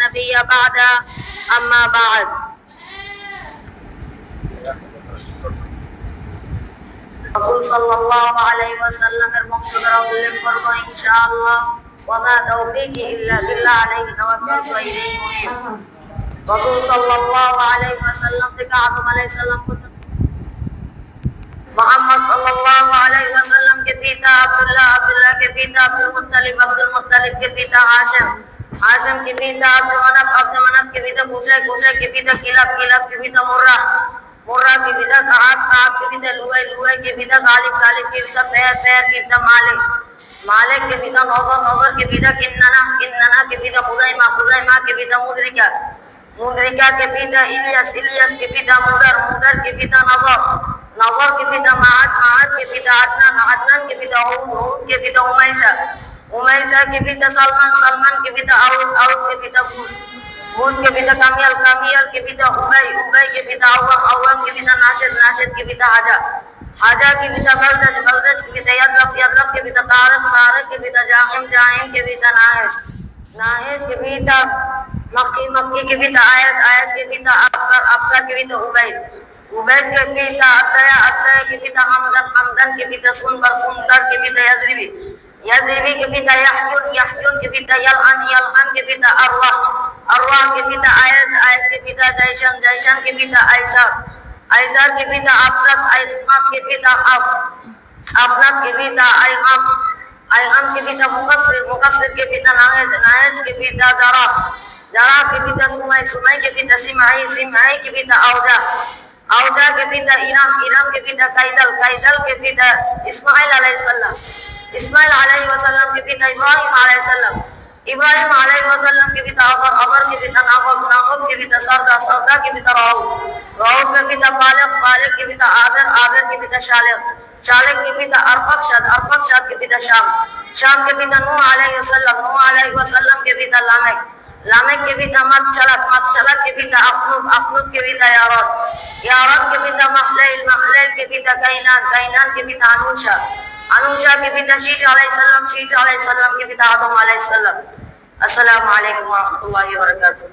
نبي بعده أما بعد রাসূল সাল্লাল্লাহু আলাইহি ওয়াসাল্লামের বংশধর উল্লেখ করব ইনশাআল্লাহ ওয়া মা তাওফীকি ইল্লা বিল্লাহ আলাইহি তাওয়াক্কালতু ওয়া ইলাইহি উনীব। রাসূল সাল্লাল্লাহু আলাইহি ওয়াসাল্লাম থেকে আদম আলাইহিস সালাম পর্যন্ত मोहम्मद सल्लल्लाहु अलैहि वसल्लम के पिता अब्दुल्लाह, अब्दुल्लाह के पिता अब्दुल मुत्तलिब, अब्दुल मुत्तलिब के पिता हाशिम, हाशिम के पिता अब्दुल मनाफ, अब्दुल मनाफ के पिता कुसै, कुसै के पिता किलाब, किलाब के पिता मुर्रा, मुर्रा के पिता कआब, कआब के पिता लुआई, लुआई के पिता गालिब, गालिब के पिता पैर, पैर के पिता मालिक, मालिक के पिता नौजर, नौजर के पिता किन्नना, किन्नना के पिता खुदैमा, खुदैमा के पिता मुद्रिका, मुद्रिका के पिता इलियास, इलियास के पिता मुदर, मुदर के पिता नजर, नजर के पिता माद, माद के पिता अदनान, अदनान के पिता हूद, हूद के पिता उमैसा, उमैसा के पिता सलमान, सलमान के पिता औस, औस के पिता बूस, बूस के पिता कामियल, कामियल के पिता उबई, उबई के पिता अव्वम, अव्वम के पिता नाशिद, नाशिद के पिता हाजा, हाजा के पिता बलदज, बलदज के पिता यदलफ, यदलफ के पिता तारक, तारक के पिता जाहिम, जाहिम के पिता नाहिश, नाहिश के पिता मक्की, मक्की के पिता आयत, आयत के पिता अबकर, अबकर के पिता उबैद, उबैद के पिता अतया, अतया के पिता हमदन, हमदन के पिता सुनबर, सुनबर के पिता यजरिबी, यजरिबी के पिता यहयुन, यहयुन के पिता यलअन, यलअन के पिता अरवाह, अरवाह के पिता आयस, आयस के पिता जैशन, जैशन के पिता ऐसर, ऐसर के पिता अबनत, अबनत के पिता अबनत के पिता ऐगम, ऐगम के पिता मुकस्सिर, मुकस्सिर के पिता नाहिज, नाहिज के पिता जरा, जरा के पिता सुमय, सुमय के पिता सिमई, सिमई के पिता औजा, औजा के पिता इरम, इरम के पिता कैदल, कैदल के पिता इस्माइल अलैहिस्सलाम, इस्माइल अलैहिस्सलाम के पिता इब्राहिम अलैहिस्सलाम, इब्राहिम अलैहिस्सलाम के पिता अबर, अबर के पिता नागब, नागब के पिता सरदा, सरदा के पिता राहु, राहु के पिता फालिक, फालिक के पिता आबिर, आबिर के पिता शालिक, शालिक के पिता अरफक्षद, अरफक्षद के पिता शाम, शाम के पिता नूह अलैहिस्सलाम, नूह अलैहिस्सलाम के पिता लामेक, लामेक के पिता मत्चलक, मत्चलक के पिता अखनुब, अखनुब के पिता यारद, यारद के पिता महलैल, महलैल के पिता कैनान, कैनान के पिता अनुशा, अनुशा के पिता शीश अलैहिस्सलाम, शीश अलैहिस्सलाम के पिता आदम अलैहिस्सलाम। अस्सलामु अलैकुम व रहमतुल्लाहि व बरकातुहू।